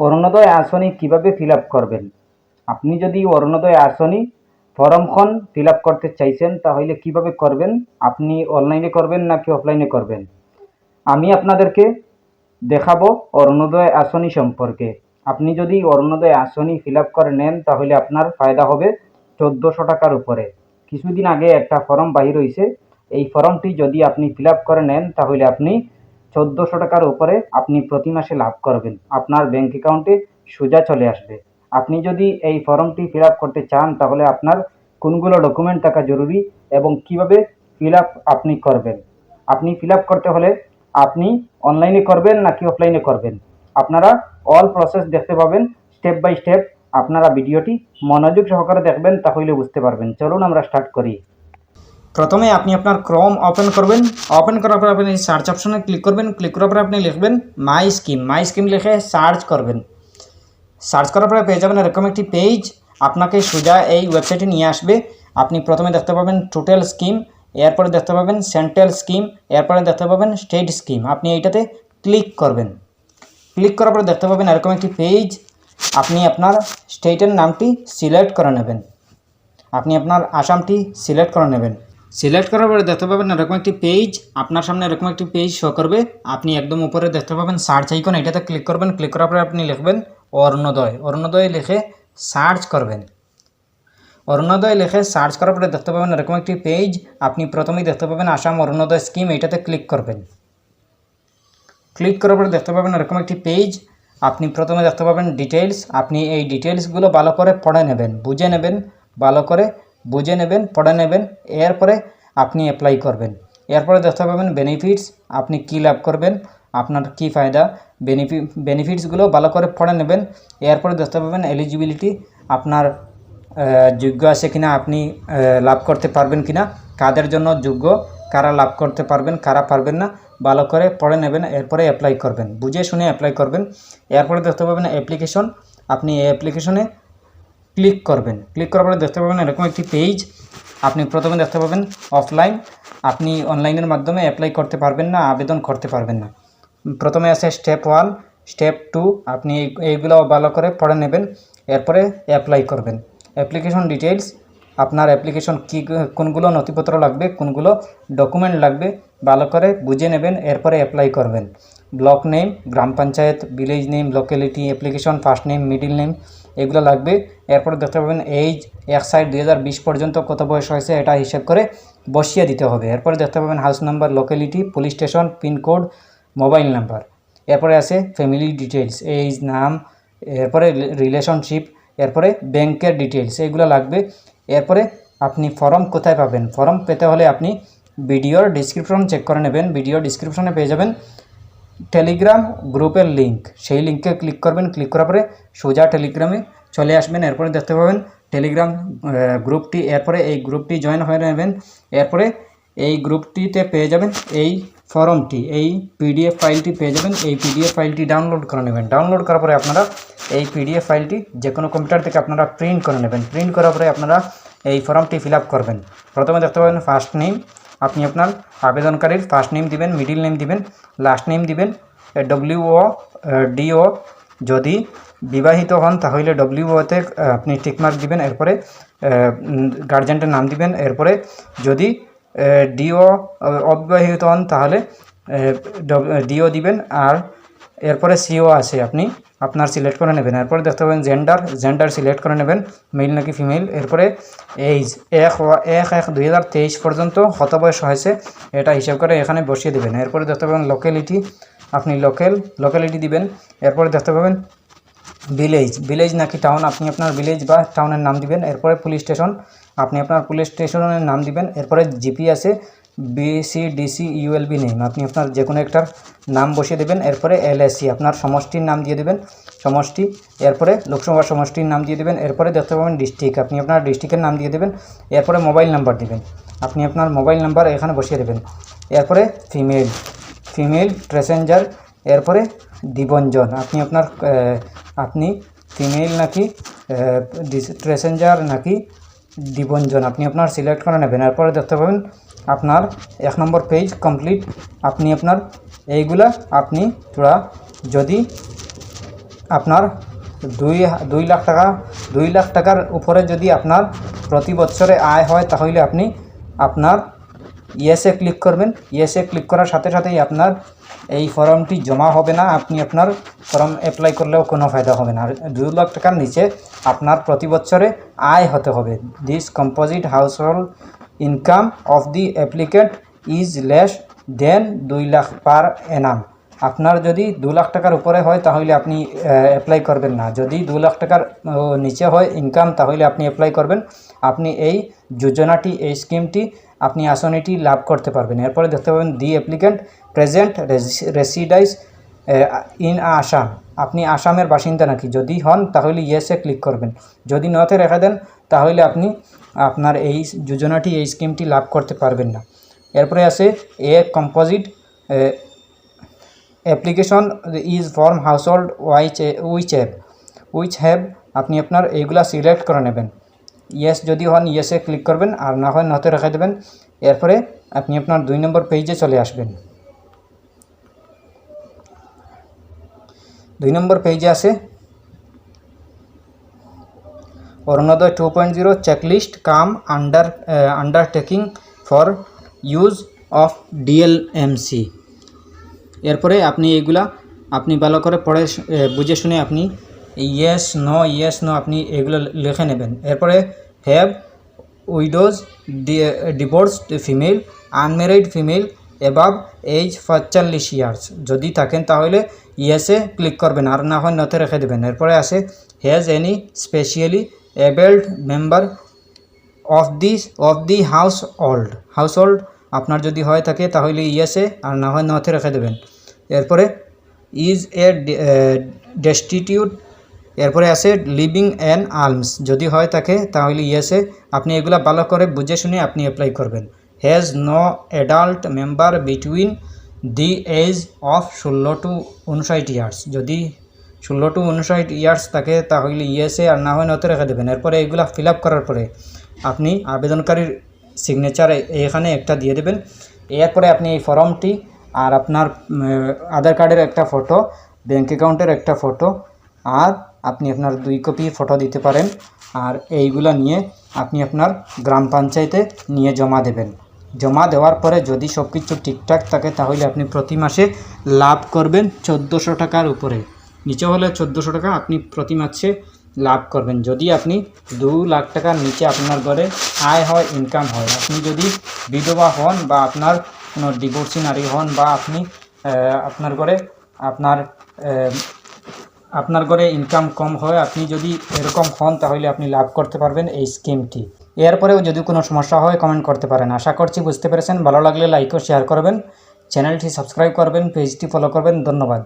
অরুণোদয় আসনি কিভাবে fill up করবেন। আপনি যদি অরুণোদয় আসনি ফর্মখন ফিল আপ করতে চাইছেন তাহলে কিভাবে করবেন, আপনি অনলাইনে করবেন নাকি অফলাইনে করবেন। আমি আপনাদেরকে দেখাবো অরুণোদয় আসনি সম্পর্কে। আপনি যদি অরুণোদয় আসনি ফিল আপ করে নেন তাহলে আপনার ফায়দা হবে 1400 টাকার উপরে। কিছুদিন আগে একটা ফর্ম বাহির হয়েছে, এই ফর্মটি যদি আপনি ফিল আপ করে নেন তাহলে আপনি 1400 টাকার উপরে আপনি প্রতি মাসে লাভ করবেন, আপনার ব্যাংক অ্যাকাউন্টে সোজা চলে আসবে। আপনি যদি এই ফর্মটি ফিল আপ করতে চান তাহলে আপনার কোনগুলো ডকুমেন্ট থাকা জরুরি এবং কিভাবে ফিল আপ আপনি করবেন। আপনি ফিল আপ করতে হলে আপনি অনলাইনে করবেন নাকি অফলাইনে করবেন, আপনারা অল প্রসেস দেখতে পাবেন স্টেপ বাই স্টেপ। আপনারা ভিডিওটি মনোযোগ সহকারে দেখবেন তাহলে বুঝতে পারবেন। চলুন আমরা স্টার্ট করি। প্রথমে আপনি আপনার ক্রোম ওপেন করবেন। ওপেন করার পর আপনি সার্চ অপশনে ক্লিক করবেন। ক্লিক করার পর আপনি লিখবেন মাই স্কিম লিখে সার্চ করবেন। সার্চ করার পরে পেয়ে যাবেন এরকম একটি পেজ, আপনাকে সোজা এই ওয়েবসাইটে নিয়ে আসবে। আপনি প্রথমে দেখতে পাবেন টোটাল স্কিম, এরপরে দেখতে পাবেন সেন্ট্রাল স্কিম, এরপরে দেখতে পাবেন স্টেট স্কিম। আপনি এইটাতে ক্লিক করবেন। ক্লিক করার পরে দেখতে পাবেন এরকম একটি পেজ, আপনি আপনার স্টেটের নামটি সিলেক্ট করে নেবেন। আপনি আপনার আসামটি সিলেক্ট করে নেবেন। সিলেক্ট করার পরে দেখতে পাবেন এরকম একটি পেজ, আপনার সামনে এরকম একটি পেজ শো করবে। আপনি একদম উপরে দেখতে পাবেন সার্চ আইকন, এটাতে ক্লিক করবেন। ক্লিক করার পরে আপনি লিখবেন অরুণোদয় লিখে সার্চ করবেন। অরুণোদয় লিখে সার্চ করার পরে দেখতে পাবেন এরকম একটি পেজ, আপনি প্রথমেই দেখতে পাবেন আসাম অরুণোদয় স্কিম, এইটাতে ক্লিক করবেন। ক্লিক করার পরে দেখতে পাবেন এরকম একটি পেজ, আপনি প্রথমে দেখতে পাবেন ডিটেলস। আপনি এই ডিটেলসগুলো ভালো করে পড়ে নেবেন, বুঝে নেবেন, ভালো করে বুঝে নেবেন, পড়ে নেবেন। এরপরে আপনি অ্যাপ্লাই করবেন। এরপরে দেখতে পাবেন বেনিফিটস, আপনি কী লাভ করবেন, আপনার কি ফায়দা, বেনিফিটসগুলো ভালো করে পড়ে নেবেন। এরপরে দেখতে পাবেন এলিজিবিলিটি, আপনার যোগ্য আছে কিনা, আপনি লাভ করতে পারবেন কিনা, কাদের জন্য যোগ্য, কারা লাভ করতে পারবেন, কারা পারবেন না, ভালো করে পড়ে নেবেন। এরপরে অ্যাপ্লাই করবেন, বুঝে শুনে অ্যাপ্লাই করবেন। এরপরে দেখতে পাবেন অ্যাপ্লিকেশন, আপনি এই অ্যাপ্লিকেশনে ক্লিক করবেন। ক্লিক করার পরে দেখতে পাবেন এরকম একটি পেজ, আপনি প্রথমে দেখতে পাবেন অফলাইন, আপনি অনলাইনের মাধ্যমে অ্যাপ্লাই করতে পারবেন না, আবেদন করতে পারবেন না। প্রথমে আছে স্টেপ 1, স্টেপ 2, আপনি এইগুলো ভালো করে পড়ে নেবেন। এরপরে অ্যাপ্লাই করবেন। অ্যাপ্লিকেশন ডিটেলস, আপনার অ্যাপ্লিকেশন কী কোনগুলো নথিপত্র লাগবে, কোনগুলো ডকুমেন্ট লাগবে, ভালো করে বুঝে নেবেন। এরপরে অ্যাপ্লাই করবেন। Block name, Gram Panchayat, village name, locality, application first name, middle name, এগুলো লাগবে। এরপরে দেখতে পাবেন এইজ, 1/7/2020 পর্যন্ত কত বয়স হয়েছে এটা হিসেব করে বসিয়ে দিতে হবে। এরপরে দেখতে পাবেন house number, locality, police station, pincode, mobile number. এরপরে আছে ফ্যামিলি ডিটেলস, এইজ, নাম, এরপরে রিলেশনশিপ, এরপরে ব্যাংকের ডিটেলস, এগুলো লাগবে। এরপরে আপনি ফর্ম কোথায় পাবেন, ফর্ম পেতে হলে আপনি ভিডিওর ডিসক্রিপশন চেক করে নেবেন। ভিডিও ডিসক্রিপশনে পেয়ে যাবেন টেলিগ্রাম গ্রুপের লিঙ্ক, সেই লিঙ্কে ক্লিক করবেন। ক্লিক করার পরে সোজা টেলিগ্রামে চলে আসবেন। এরপরে দেখতে পাবেন টেলিগ্রাম গ্রুপটি, এরপরে এই গ্রুপটি জয়েন হয়ে নেবেন। এরপরে এই গ্রুপটিতে পেয়ে যাবেন এই ফর্মটি, এই পিডিএফ ফাইলটি পেয়ে যাবেন। এই পিডিএফ ফাইলটি ডাউনলোড করে নেবেন। ডাউনলোড করার পরে আপনারা এই পিডিএফ ফাইলটি যে কোনো কম্পিউটার থেকে আপনারা প্রিন্ট করে নেবেন। প্রিন্ট করার পরে আপনারা এই ফর্মটি ফিল আপ করবেন। প্রথমে দেখতে পাবেন ফার্স্ট নেম, আপনি আপনার আবেদনকারীর ফার্স্ট নেম দিবেন, মিডিল নেম দিবেন, লাস্ট নেম দিবেন, WO DO, যদি বিবাহিত হন তাহলে WOতে আপনি টিকমার্ক দিবেন। এরপরে গার্জেন্টের নাম দিবেন। এরপরে যদি DO অবিবাহিত হন তাহলে DO দিবেন। আর এরপরে CO আছে, আপনি আপনার সিলেক্ট করে নেবেন। এরপরে দেখতে পাবেন জেন্ডার সিলেক্ট করে নেবেন, মেল নাকি ফিমেল। এরপরে এইজ 1/1/2023 পর্যন্ত কত বয়স হয়েছে এটা হিসাব করে এখানে বসিয়ে দেবেন। এরপরে দেখতে পাবেন লোকালিটি, আপনি লোকালিটি দিবেন। এরপরে দেখতে পাবেন ভিলেজ নাকি টাউন, আপনি আপনার ভিলেজ বা টাউনের নাম দিবেন। এরপরে পুলিশ স্টেশন, আপনি আপনার পুলিশ স্টেশনের নাম দিবেন। এরপরে জিপি আছে, BCDC ULB নেম, আপনি আপনার যে কোনো একটার নাম বসিয়ে দেবেন। এরপরে LSC, আপনার সমষ্টির নাম দিয়ে দেবেন, সমষ্টি। এরপরে লোকসভা সমষ্টির নাম দিয়ে দেবেন। এরপরে দেখতে পাবেন ডিস্ট্রিক্ট, আপনি আপনার ডিস্ট্রিক্টের নাম দিয়ে দেবেন। এরপরে মোবাইল নাম্বার দিবেন, আপনি আপনার মোবাইল নাম্বার এখানে বসিয়ে দেবেন। এরপরে ফিমেল প্যাসেঞ্জার, এরপরে দিবঞ্জন, আপনি ফিমেল নাকি প্যাসেঞ্জার নাকি দিবঞ্জন, আপনি আপনার সিলেক্ট করে নেবেন। এরপরে দেখতে পাবেন আপনার 1 নম্বর পেজ কমপ্লিট। আপনি আপনার এইগুলা আপনি যদি আপনার 2 লাখ টাকার উপরে যদি আপনার প্রতি বছরে আয় হয় তাহলে আপনি আপনার ইয়েসে ক্লিক করবেন। ইয়েসে ক্লিক করার সাথে সাথেই আপনার এই ফর্মটি জমা হবে না, আপনি আপনার ফর্ম অ্যাপ্লাই করলেও কোনো ফায়দা হবে না। আর 2 লাখ টাকার নিচে আপনার প্রতি বছরে আয় হতে হবে। This composite household income of the applicant is less than 2 lakh per annum. আপনার যদি 2 লাখ টাকার উপরে হয় তাহলে আপনি অ্যাপ্লাই করবেন না। যদি 2 লাখ টাকার নিচে হয় ইনকাম তাহলে আপনি অ্যাপ্লাই করবেন। আপনি এই যোজনাটি, এই স্কিমটি, আপনি আসনিটি লাভ করতে পারবেন। এরপরে দেখতে পাবেন দি অ্যাপ্লিকেন্ট প্রেজেন্ট রেসিডাইস ইন আসাম। আপনি আসামের বাসিন্দা নাকি, যদি হন তাহলে ইয়েসে ক্লিক করবেন। যদি নতে রেখে দেন তাহলে আপনি আপনার এই যোজনাটি, এই স্কিমটি লাভ করতে পারবেন না। এরপরে আছে এ composite application is form household which have. আপনি আপনার এইগুলা সিলেক্ট করে নেবেন। ইয়েস যদি হন ইয়েসে ক্লিক করবেন, আর না হয় নতে রেখে দেবেন। এরপরে আপনি আপনার 2 নম্বর পেজে চলে আসবেন। 2 নম্বর পেজে আছে Orunodoi 2.0 checklist cum undertaking for use of DLMC. এরপরে আপনি এইগুলা আপনি ভালো করে পড়ে বুঝে শুনে আপনি ইয়েস নো আপনি এগুলো লিখে নেবেন। এরপরে have widows, divorced female, unmarried female above age 45 years যদি থাকেন তাহলে ইয়েসে ক্লিক করবেন, আর না হয় নতে রেখে দেবেন। এরপরে আছে has any specially abled member of the household. আপনার যদি হয় থাকে তাহলে ইয়েসে, আর না হয় নতে রেখে দেবেন। এরপরে ইজ এ ডেস্টিটিউট। এরপরে আছে লিভিং অ্যান আলমস, যদি হয় থাকে তাহলে ইয়েসে। আপনি এগুলা ভালো করে বুঝে শুনে আপনি অ্যাপ্লাই করবেন। Has no adult member between the age of 16 to 59 years. যদি 16 to 59 ইয়ার্স থাকে তাহলে ইয়েসে, আর না হয় নতে রেখে দেবেন। এরপরে এগুলা ফিল আপ করার পরে আপনি আবেদনকারীর সিগনেচার এখানে একটা দিয়ে দেবেন। এরপরে আপনি এই ফর্মটি আর আপনার আধার কার্ডের একটা ফটো, ব্যাঙ্ক অ্যাকাউন্টের একটা ফটো, আর আপনি আপনার 2 কপি ফটো দিতে পারেন। আর এইগুলা নিয়ে আপনি আপনার গ্রাম পঞ্চায়েতে নিয়ে জমা দেবেন। জমা দেওয়ার পরে যদি সব কিছু ঠিকঠাক থাকে তাহলে আপনি প্রতি মাসে লাভ করবেন 1400 টাকার উপরে। নিচে হলে 1400 টাকা আপনি প্রতি মাসে লাভ করবেন। যদি আপনি 2 লাখ টাকার নিচে আপনার ঘরে আয় হয়, ইনকাম হয়, আপনি যদি বিধবা হন বা আপনার কোনো ডিভোর্সি নারী হন বা আপনি আপনার ঘরে ইনকাম কম হয়, আপনি যদি এরকম হন তাহলে আপনি লাভ করতে পারবেন এই স্কিমটি। এরপরেও যদি কোনো সমস্যা হয় কমেন্ট করতে পারেন। আশা করছি বুঝতে পেরেছেন। ভালো লাগলে লাইক ও শেয়ার করবেন, চ্যানেলটি সাবস্ক্রাইব করবেন, পেজটি ফলো করবেন। ধন্যবাদ।